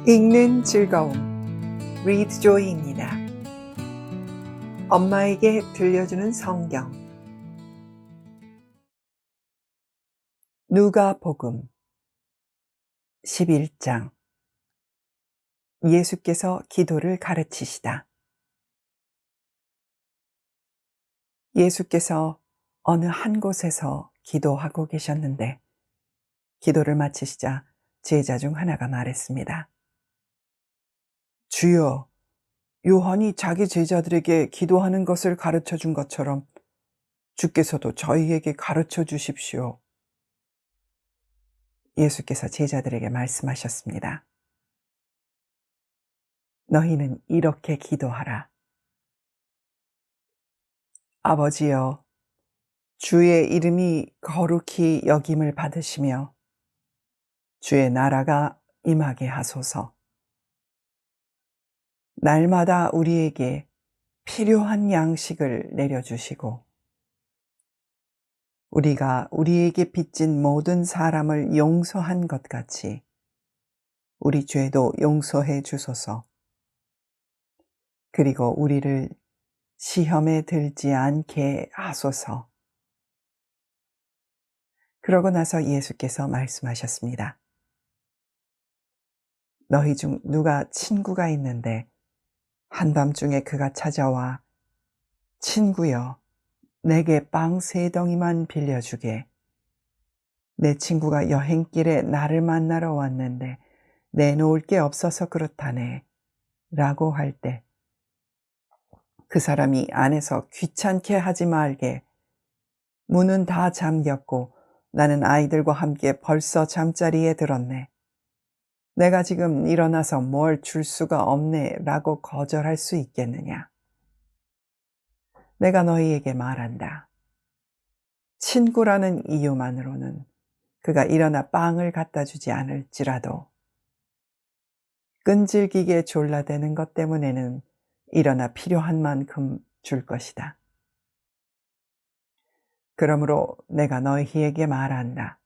읽는 즐거움, Read Joy입니다. 엄마에게 들려주는 성경. 누가복음 11장. 예수께서 기도를 가르치시다. 예수께서 어느 한 곳에서 기도하고 계셨는데 기도를 마치시자 제자 중 하나가 말했습니다. 주여, 요한이 자기 제자들에게 기도하는 것을 가르쳐 준 것처럼 주께서도 저희에게 가르쳐 주십시오. 예수께서 제자들에게 말씀하셨습니다. 너희는 이렇게 기도하라. 아버지여, 주의 이름이 거룩히 여김을 받으시며 주의 나라가 임하게 하소서. 날마다 우리에게 필요한 양식을 내려주시고 우리가 우리에게 빚진 모든 사람을 용서한 것 같이 우리 죄도 용서해 주소서. 그리고 우리를 시험에 들지 않게 하소서. 그러고 나서 예수께서 말씀하셨습니다. 너희 중 누가 친구가 있는데 한밤중에 그가 찾아와 친구여, 내게 빵 3덩이만 빌려주게. 내 친구가 여행길에 나를 만나러 왔는데 내놓을 게 없어서 그렇다네. 라고 할 때 그 사람이 안에서 귀찮게 하지 말게. 문은 다 잠겼고 나는 아이들과 함께 벌써 잠자리에 들었네. 내가 지금 일어나서 뭘 줄 수가 없네 라고 거절할 수 있겠느냐. 내가 너희에게 말한다. 친구라는 이유만으로는 그가 일어나 빵을 갖다 주지 않을지라도 끈질기게 졸라대는 것 때문에는 일어나 필요한 만큼 줄 것이다. 그러므로 내가 너희에게 말한다.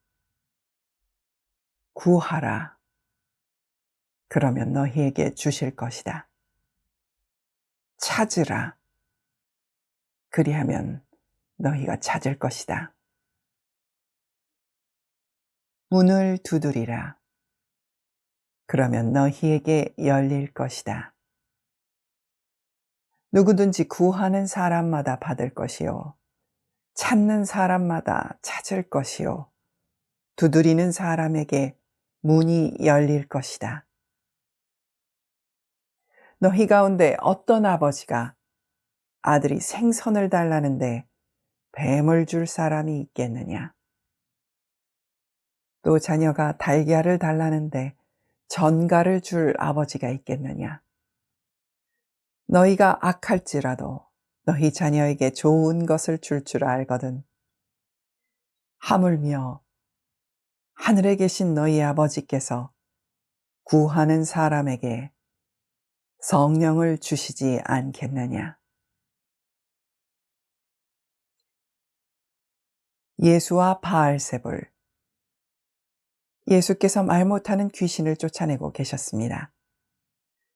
구하라. 그러면 너희에게 주실 것이다. 찾으라. 그리하면 너희가 찾을 것이다. 문을 두드리라. 그러면 너희에게 열릴 것이다. 누구든지 구하는 사람마다 받을 것이요. 찾는 사람마다 찾을 것이요. 두드리는 사람에게 문이 열릴 것이다. 너희 가운데 어떤 아버지가 아들이 생선을 달라는데 뱀을 줄 사람이 있겠느냐? 또 자녀가 달걀을 달라는데 전갈을 줄 아버지가 있겠느냐? 너희가 악할지라도 너희 자녀에게 좋은 것을 줄 줄 알거든. 하물며 하늘에 계신 너희 아버지께서 구하는 사람에게 성령을 주시지 않겠느냐? 예수와 바알세불. 예수께서 말 못하는 귀신을 쫓아내고 계셨습니다.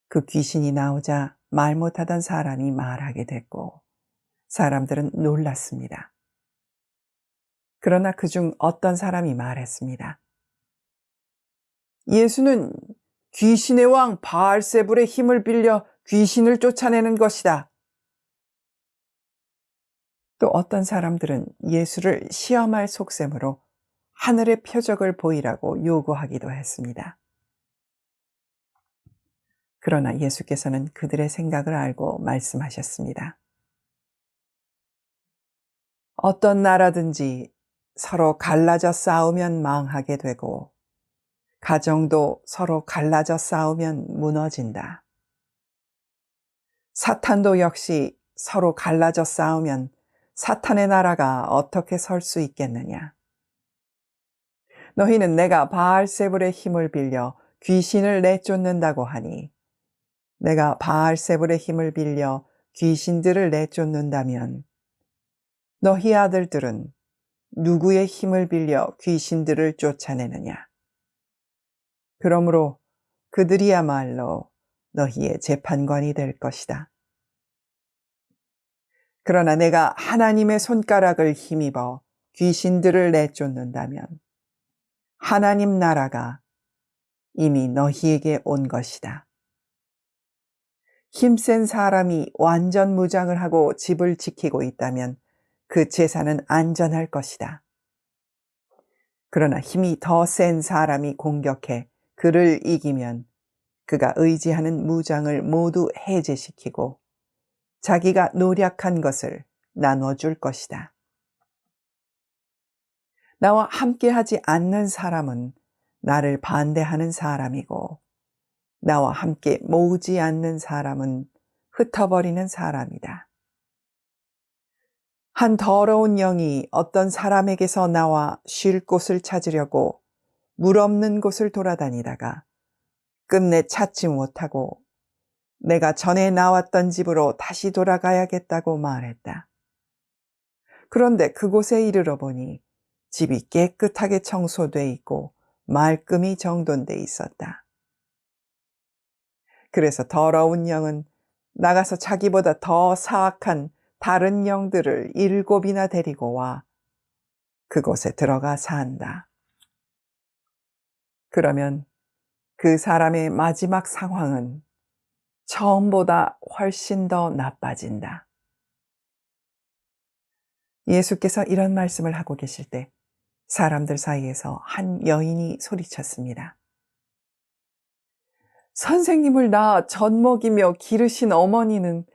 그 귀신이 나오자 말 못하던 사람이 말하게 됐고 사람들은 놀랐습니다. 그러나 그중 어떤 사람이 말했습니다. 예수는 귀신의 왕 바알세불의 힘을 빌려 귀신을 쫓아내는 것이다. 또 어떤 사람들은 예수를 시험할 속셈으로 하늘의 표적을 보이라고 요구하기도 했습니다. 그러나 예수께서는 그들의 생각을 알고 말씀하셨습니다. 어떤 나라든지 서로 갈라져 싸우면 망하게 되고 가정도 서로 갈라져 싸우면 무너진다. 사탄도 역시 서로 갈라져 싸우면 사탄의 나라가 어떻게 설 수 있겠느냐. 너희는 내가 바알세불의 힘을 빌려 귀신을 내쫓는다고 하니 내가 바알세불의 힘을 빌려 귀신들을 내쫓는다면 너희 아들들은 누구의 힘을 빌려 귀신들을 쫓아내느냐. 그러므로 그들이야말로 너희의 재판관이 될 것이다. 그러나 내가 하나님의 손가락을 힘입어 귀신들을 내쫓는다면 하나님 나라가 이미 너희에게 온 것이다. 힘센 사람이 완전 무장을 하고 집을 지키고 있다면 그 재산은 안전할 것이다. 그러나 힘이 더 센 사람이 공격해 그를 이기면 그가 의지하는 무장을 모두 해제시키고 자기가 노력한 것을 나눠줄 것이다. 나와 함께하지 않는 사람은 나를 반대하는 사람이고 나와 함께 모으지 않는 사람은 흩어버리는 사람이다. 한 더러운 영이 어떤 사람에게서 나와 쉴 곳을 찾으려고 물 없는 곳을 돌아다니다가 끝내 찾지 못하고 내가 전에 나왔던 집으로 다시 돌아가야겠다고 말했다. 그런데 그곳에 이르러 보니 집이 깨끗하게 청소돼 있고 말끔히 정돈돼 있었다. 그래서 더러운 영은 나가서 자기보다 더 사악한 다른 영들을 7이나 데리고 와 그곳에 들어가 산다. 그러면 그 사람의 마지막 상황은 처음보다 훨씬 더 나빠진다. 예수께서 이런 말씀을 하고 계실 때 사람들 사이에서 한 여인이 소리쳤습니다. 선생님을 낳아 젖 먹이며 기르신 어머니는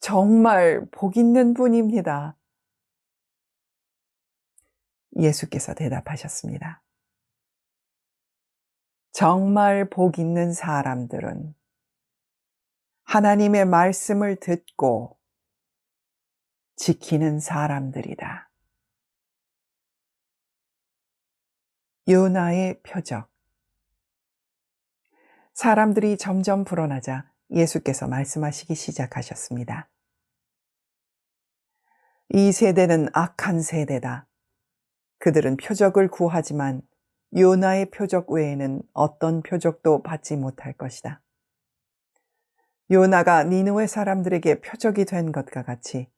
정말 복 있는 분입니다. 예수께서 대답하셨습니다. 정말 복 있는 사람들은 하나님의 말씀을 듣고 지키는 사람들이다. 요나의 표적. 사람들이 점점 불어나자 예수께서 말씀하시기 시작하셨습니다. 이 세대는 악한 세대다. 그들은 표적을 구하지만 요나의 표적 외에는 어떤 표적도 받지 못할 것이다. 요나가 니느웨 사람들에게 표적이 된 것과 같이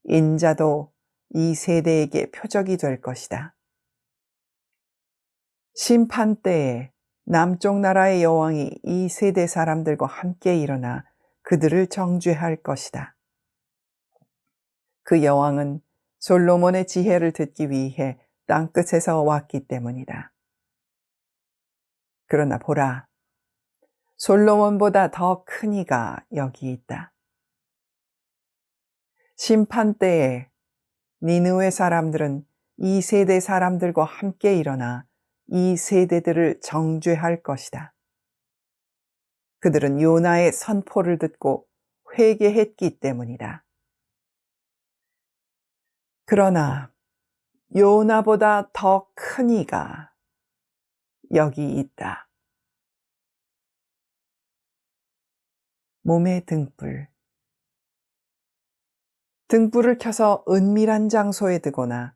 인자도 이 세대에게 표적이 될 것이다. 심판 때에 남쪽 나라의 여왕이 이 세대 사람들과 함께 일어나 그들을 정죄할 것이다. 그 여왕은 솔로몬의 지혜를 듣기 위해 땅끝에서 왔기 때문이다. 그러나 보라, 솔로몬보다 더 큰 이가 여기 있다. 심판 때에 니느웨 사람들은 이 세대 사람들과 함께 일어나 이 세대들을 정죄할 것이다. 그들은 요나의 선포를 듣고 회개했기 때문이다. 그러나 요나보다 더 큰 이가 여기 있다. 몸의 등불. 등불을 켜서 은밀한 장소에 두거나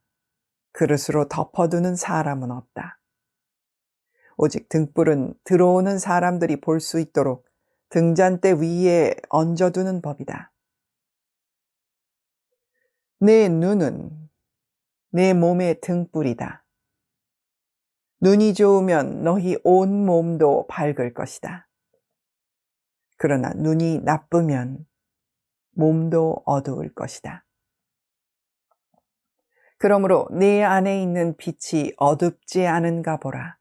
그릇으로 덮어두는 사람은 없다. 오직 등불은 들어오는 사람들이 볼 수 있도록 등잔대 위에 얹어두는 법이다. 내 눈은 내 몸의 등불이다. 눈이 좋으면 너희 온 몸도 밝을 것이다. 그러나 눈이 나쁘면 몸도 어두울 것이다. 그러므로 내 안에 있는 빛이 어둡지 않은가 보라.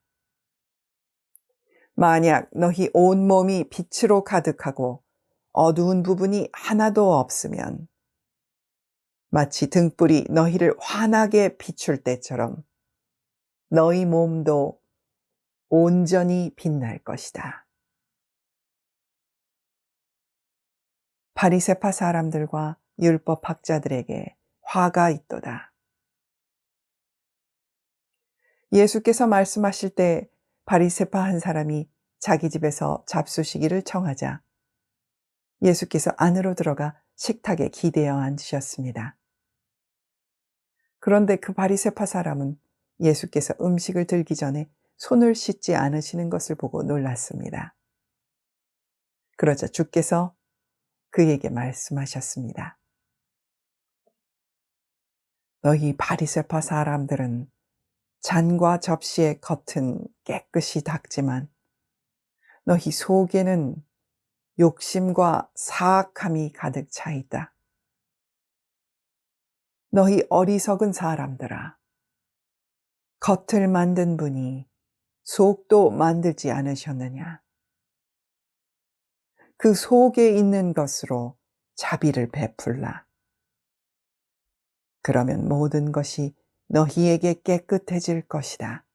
만약 너희 온 몸이 빛으로 가득하고 어두운 부분이 하나도 없으면 마치 등불이 너희를 환하게 비출 때처럼 너희 몸도 온전히 빛날 것이다. 바리새파 사람들과 율법학자들에게 화가 있도다. 예수께서 말씀하실 때 바리새파 한 사람이 자기 집에서 잡수시기를 청하자 예수께서 안으로 들어가 식탁에 기대어 앉으셨습니다. 그런데 그 바리새파 사람은 예수께서 음식을 들기 전에 손을 씻지 않으시는 것을 보고 놀랐습니다. 그러자 주께서 그에게 말씀하셨습니다. 너희 바리새파 사람들은 잔과 접시의 겉은 깨끗이 닦지만 너희 속에는 욕심과 사악함이 가득 차 있다. 너희 어리석은 사람들아, 겉을 만든 분이 속도 만들지 않으셨느냐? 그 속에 있는 것으로 자비를 베풀라. 그러면 모든 것이 너희에게 깨끗해질 것이다.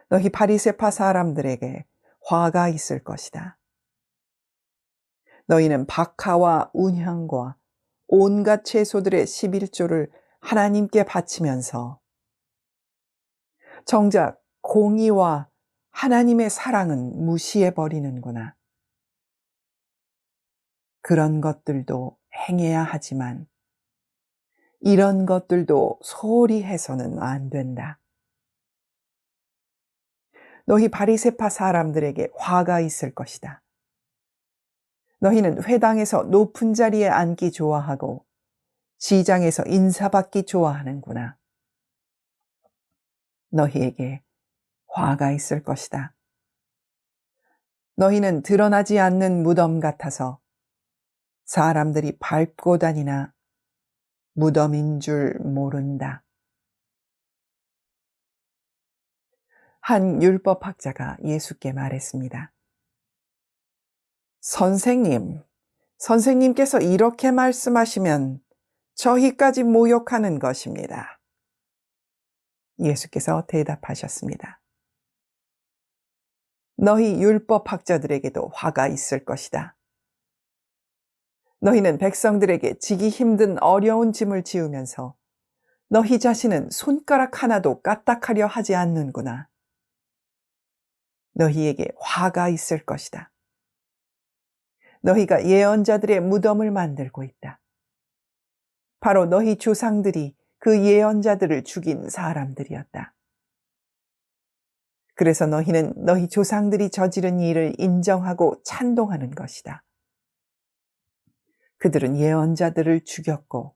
너희 바리새파 사람들에게 화가 있을 것이다. 너희는 박하와 운향과 온갖 채소들의 11조를 하나님께 바치면서 정작 공의와 하나님의 사랑은 무시해 버리는구나. 그런 것들도 행해야 하지만 이런 것들도 소홀히 해서는 안 된다. 너희 바리새파 사람들에게 화가 있을 것이다. 너희는 회당에서 높은 자리에 앉기 좋아하고 시장에서 인사받기 좋아하는구나. 너희에게 화가 있을 것이다. 너희는 드러나지 않는 무덤 같아서 사람들이 밟고 다니나 무덤인 줄 모른다. 한 율법학자가 예수께 말했습니다. 선생님께서 이렇게 말씀하시면 저희까지 모욕하는 것입니다. 예수께서 대답하셨습니다. 너희 율법학자들에게도 화가 있을 것이다. 너희는 백성들에게 지기 힘든 어려운 짐을 지우면서 너희 자신은 손가락 하나도 까딱하려 하지 않는구나. 너희에게 화가 있을 것이다. 너희가 예언자들의 무덤을 만들고 있다. 바로 너희 조상들이 그 예언자들을 죽인 사람들이었다. 그래서 너희는 너희 조상들이 저지른 일을 인정하고 찬동하는 것이다. 그들은 예언자들을 죽였고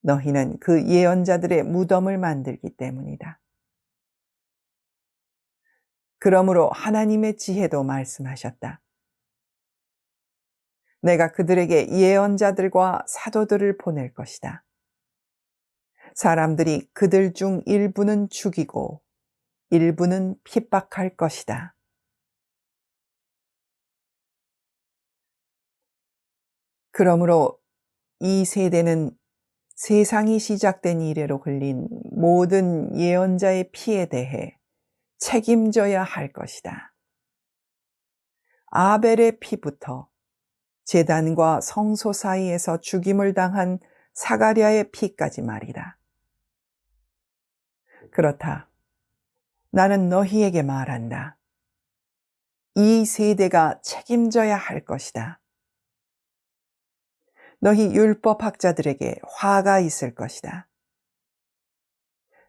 너희는 그 예언자들의 무덤을 만들기 때문이다. 그러므로 하나님의 지혜도 말씀하셨다. 내가 그들에게 예언자들과 사도들을 보낼 것이다. 사람들이 그들 중 일부는 죽이고 일부는 핍박할 것이다. 그러므로 이 세대는 세상이 시작된 이래로 흘린 모든 예언자의 피에 대해 책임져야 할 것이다. 아벨의 피부터 제단과 성소 사이에서 죽임을 당한 사가랴의 피까지 말이다. 그렇다. 나는 너희에게 말한다. 이 세대가 책임져야 할 것이다. 너희 율법학자들에게 화가 있을 것이다.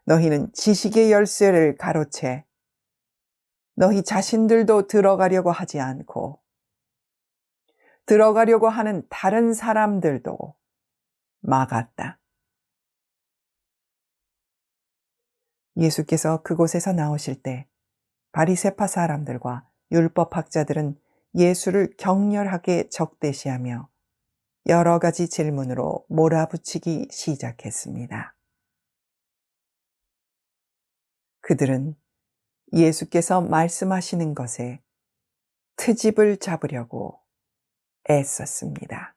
너희는 지식의 열쇠를 가로채 너희 자신들도 들어가려고 하지 않고 들어가려고 하는 다른 사람들도 막았다. 예수께서 그곳에서 나오실 때 바리새파 사람들과 율법학자들은 예수를 격렬하게 적대시하며 여러 가지 질문으로 몰아붙이기 시작했습니다. 그들은 예수께서 말씀하시는 것에 트집을 잡으려고 애썼습니다.